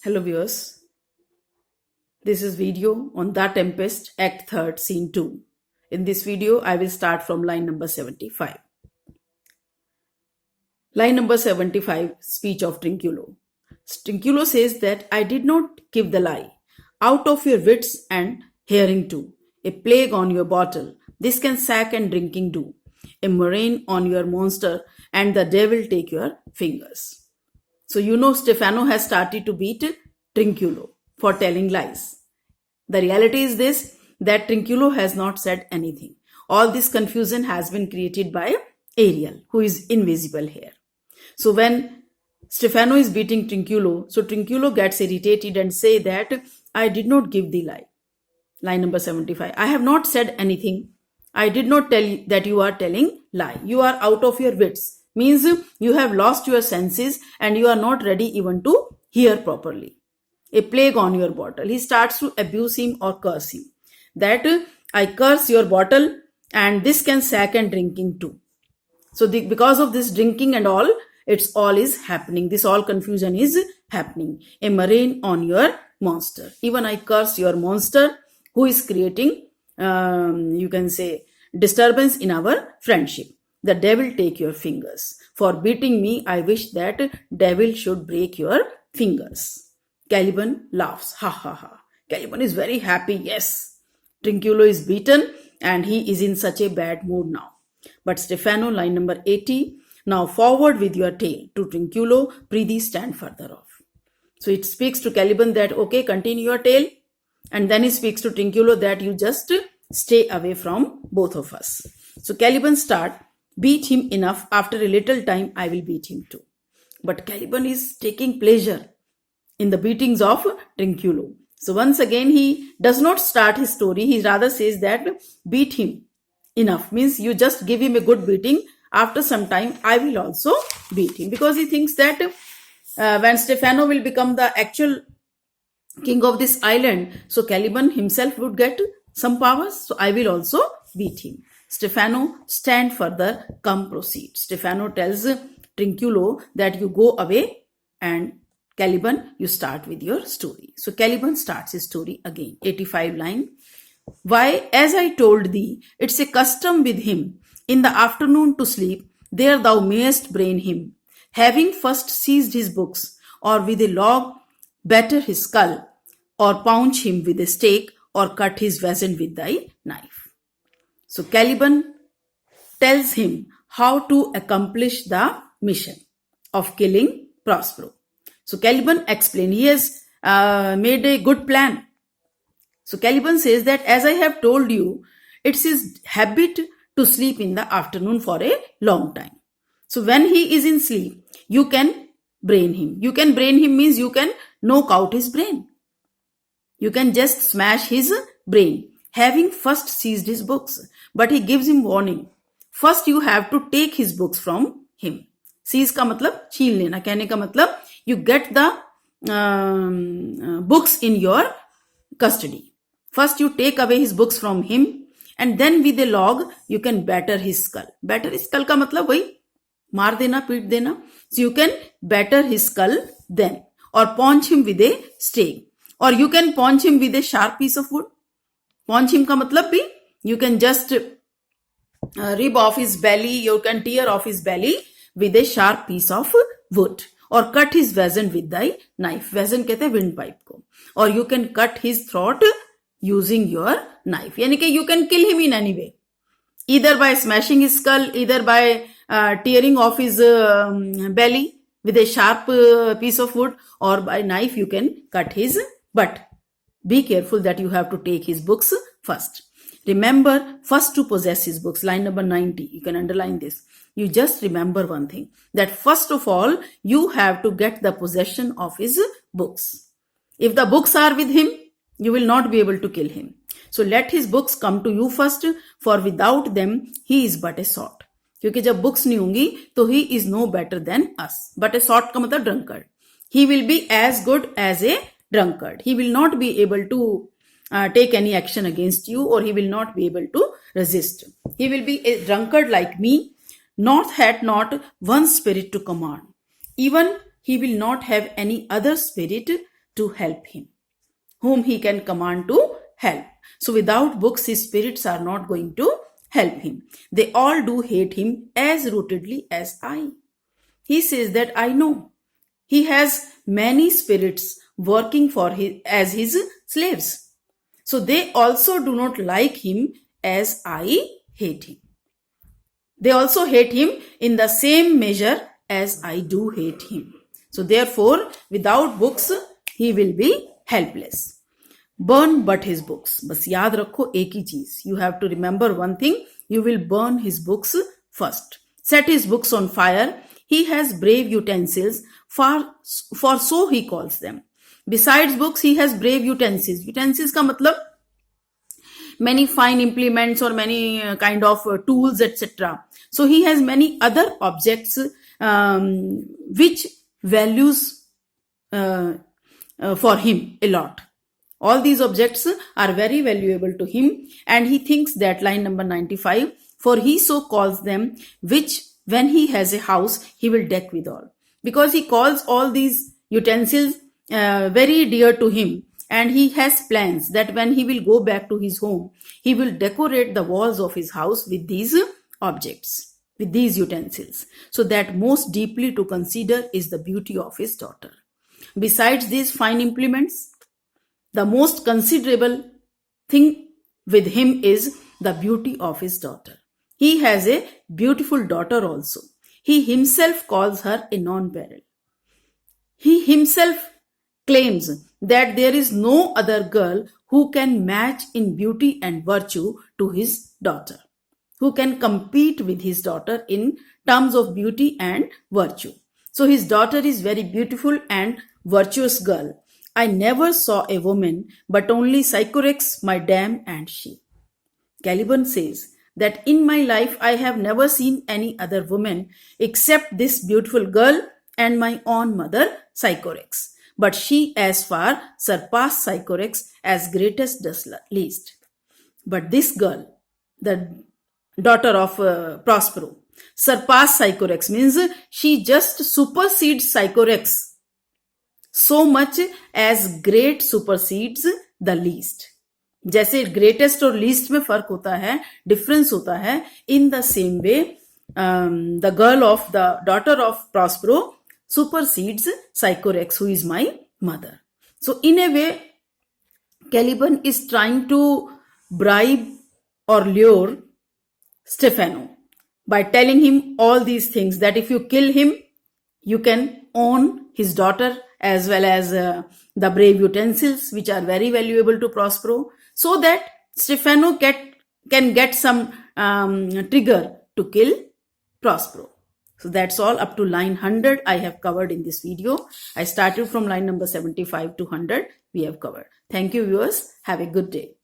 Hello viewers, this is video on The Tempest, Act 3rd, Scene 2. In this video, I will start from line number 75. Line number 75, speech of Trinculo. Trinculo says that I did not give the lie. Out of your wits and hearing too. A plague on your bottle, this can sack and drinking do. A murrain on your monster, and the devil take your fingers. So you know Stefano has started to beat Trinculo for telling lies. The reality is this, that Trinculo has not said anything. All this confusion has been created by Ariel, who is invisible here. So when Stefano is beating Trinculo, so Trinculo gets irritated and say that I did not give the lie. Line number 75. I have not said anything. I did not tell you that you are telling lie. You are out of your wits. Means you have lost your senses and you are not ready even to hear properly. A plague on your bottle. He starts to abuse him or curse him. That I curse your bottle and this can sack and drinking too. So because of this drinking and all, it's all is happening. This all confusion is happening. A murrain on your monster. Even I curse your monster who is creating, you can say, disturbance in our friendship. The devil take your fingers. For beating me, I wish that devil should break your fingers. Caliban laughs. Ha ha ha. Caliban is very happy. Yes. Trinculo is beaten and he is in such a bad mood now. But Stefano, line number 80. Now forward with your tale. To Trinculo, prithee stand further off. So it speaks to Caliban that, okay, continue your tale. And then he speaks to Trinculo that you just stay away from both of us. So Caliban start. Beat him enough. After a little time, I will beat him too. But Caliban is taking pleasure in the beatings of Trinculo. So once again, he does not start his story. He rather says that beat him enough. Means you just give him a good beating. After some time, I will also beat him. Because he thinks that when Stefano will become the actual king of this island, so Caliban himself would get some powers. So I will also beat him. Stefano, stand further, come proceed. Stefano tells Trinculo that you go away and Caliban, you start with your story. So Caliban starts his story again. 85 line. Why, as I told thee, it's a custom with him in the afternoon to sleep, there thou mayest brain him, having first seized his books, or with a log batter his skull, or pounce him with a stake, or cut his vizard with thy knife. So Caliban tells him how to accomplish the mission of killing Prospero. So Caliban explains, he has made a good plan. So Caliban says that as I have told you, it's his habit to sleep in the afternoon for a long time. So when he is in sleep, you can brain him. You can brain him means you can knock out his brain. You can just smash his brain. Having first seized his books. But he gives him warning. First you have to take his books from him. Seize का मतलब छीन लेना. कहने का मतलब you get the books in your custody. First you take away his books from him and then with a log you can batter his skull. Batter his skull का मतलब वही मार देना, पीट देना. So you can batter his skull then. Or punch him with a stake. Or you can punch him with a sharp piece of wood. Punch him का मतलब भी you can just rip off his belly, you can tear off his belly with a sharp piece of wood. Or cut his vizard with thy knife. Vizard कहते हैं windpipe को. Or you can cut his throat using your knife. यानी कि you can kill him in any way. Either by smashing his skull, either by tearing off his belly with a sharp piece of wood, or by knife you can cut his butt. Be careful that you have to take his books first. Remember first to possess his books. Line number 90. You can underline this. You just remember one thing. That first of all, you have to get the possession of his books. If the books are with him, you will not be able to kill him. So let his books come to you first. For without them, he is but a sot. क्योंकि जब books नहीं होंगी, तो he is no better than us. But a sot का मतलब drunkard. He will be as good as a drunkard. He will not be able to take any action against you, or he will not be able to resist. He will be a drunkard like me, nor had not one spirit to command. Even he will not have any other spirit to help him, whom he can command to help. So without books, his spirits are not going to help him. They all do hate him as rootedly as I. He says that I know. He has many spirits working for as his slaves. So they also do not like him as I hate him. They also hate him in the same measure as I do hate him. So therefore, without books, he will be helpless. Burn but his books. बस याद रखो एक ही चीज. You have to remember one thing. You will burn his books first. Set his books on fire. He has brave utensils, for so he calls them. Besides books, he has brave utensils. Utensils का मतलब many fine implements or many kind of tools, etc. So he has many other objects which values for him a lot. All these objects are very valuable to him, and he thinks that line number 95, for he so calls them, which when he has a house, he will deck withal. Because he calls all these utensils very dear to him, and he has plans that when he will go back to his home, he will decorate the walls of his house with these objects, with these utensils. So that most deeply to consider is the beauty of his daughter. Besides these fine implements, the most considerable thing with him is the beauty of his daughter. He has a beautiful daughter also. He himself calls her a non-beryl. He himself claims that there is no other girl who can match in beauty and virtue to his daughter, who can compete with his daughter in terms of beauty and virtue. So his daughter is very beautiful and virtuous girl. I never saw a woman, but only Sycorax, my dam, and she. Caliban says that in my life I have never seen any other woman except this beautiful girl and my own mother, Sycorax. But she as far surpassed Sycorax as greatest does least. But this girl, the daughter of Prospero, surpassed Sycorax means she just supersedes Sycorax so much as great supersedes the least. जैसे greatest और least में फर्क होता है, difference होता है, in the same way the girl of the daughter of Prospero supersedes Sycorax, who is my mother. So in a way, Caliban is trying to bribe or lure Stephano by telling him all these things, that if you kill him, you can own his daughter as well as the brave utensils, which are very valuable to Prospero, so that Stephano can get some trigger to kill Prospero. So that's all up to line 100 I have covered in this video. I started from line number 75 to 100 we have covered. Thank you viewers. Have a good day.